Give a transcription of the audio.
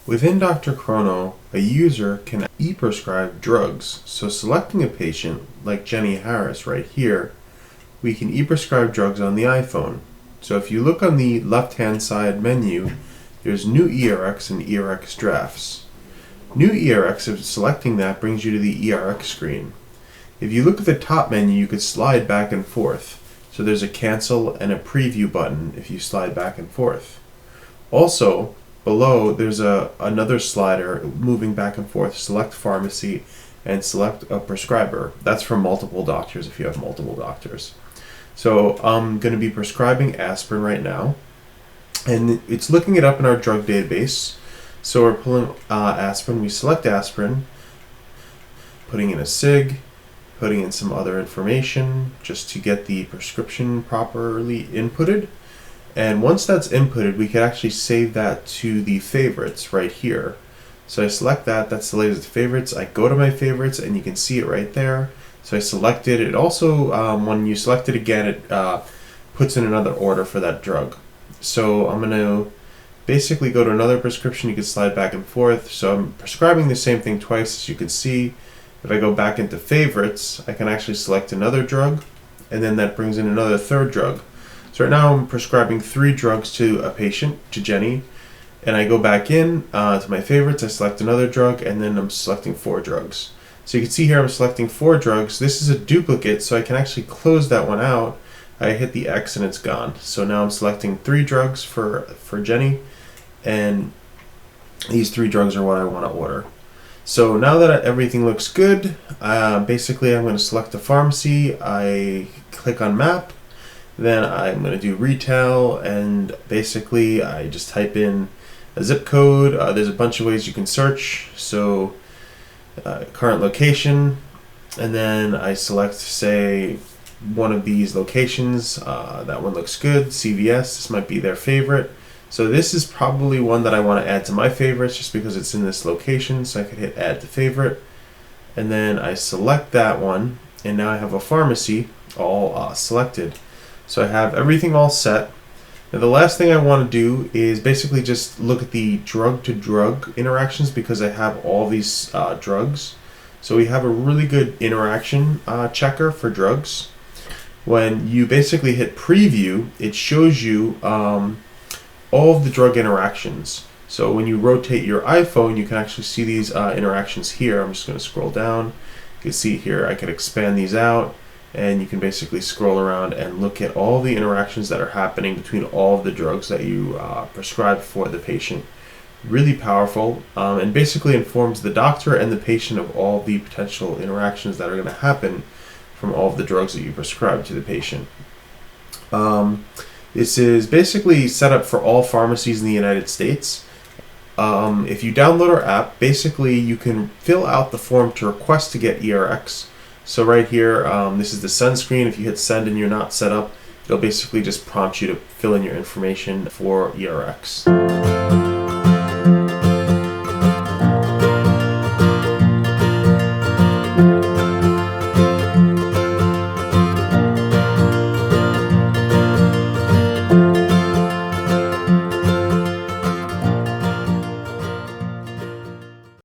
Within drchrono, a user can e-prescribe drugs. So selecting a patient, like Jenny Harris right here, we can e-prescribe drugs on the iPhone. So if you look on the left-hand side menu, there's New eRx and eRx Drafts. New eRx, if selecting that, brings you to the eRx screen. If you look at the top menu, you could slide back and forth. So there's a cancel and a preview button if you slide back and forth. Also, below there's another slider moving back and forth. Select pharmacy and select a prescriber. That's for multiple doctors if you have multiple doctors. So I'm going to be prescribing aspirin right now, and it's looking it up in our drug database. So we're pulling aspirin. We select aspirin, putting in a SIG, putting in some other information just to get the prescription properly inputted. And once that's inputted, we can actually save that to the favorites right here. So I select that, that's the latest favorites. I go to my favorites and you can see it right there. So I select it. It also, when you select it again, it puts in another order for that drug. So I'm going to basically go to another prescription. You can slide back and forth. So I'm prescribing the same thing twice, as you can see. If I go back into favorites, I can actually select another drug, and then that brings in another third drug. So right now I'm prescribing 3 drugs to a patient, to Jenny, and I go back in to my favorites, I select another drug, and then I'm selecting 4 drugs. So you can see here I'm selecting 4 drugs. This is a duplicate, so I can actually close that one out. I hit the X and it's gone. So now I'm selecting 3 drugs for Jenny, and these 3 drugs are what I want to order. So now that everything looks good, basically I'm going to select a pharmacy. I click on map, then I'm going to do retail, and basically I just type in a zip code. There's a bunch of ways you can search. So current location, and then I select, say, one of these locations. That one looks good. CVS, this might be their favorite. So this is probably one that I want to add to my favorites just because it's in this location. So I could hit add to favorite, and then I select that one, and now I have a pharmacy all selected. So I have everything all set. Now the last thing I want to do is basically just look at the drug to drug interactions, because I have all these drugs. So we have a really good interaction checker for drugs. When you basically hit preview, it shows you all of the drug interactions. So when you rotate your iPhone, you can actually see these interactions here. I'm just going to scroll down. You can see here I could expand these out, and you can basically scroll around and look at all the interactions that are happening between all of the drugs that you prescribe for the patient. Really powerful, and basically informs the doctor and the patient of all the potential interactions that are going to happen from all of the drugs that you prescribe to the patient. This is basically set up for all pharmacies in the United States. If you download our app, basically you can fill out the form to request to get eRx. So right here, this is the send screen. If you hit send and you're not set up, it'll basically just prompt you to fill in your information for eRx.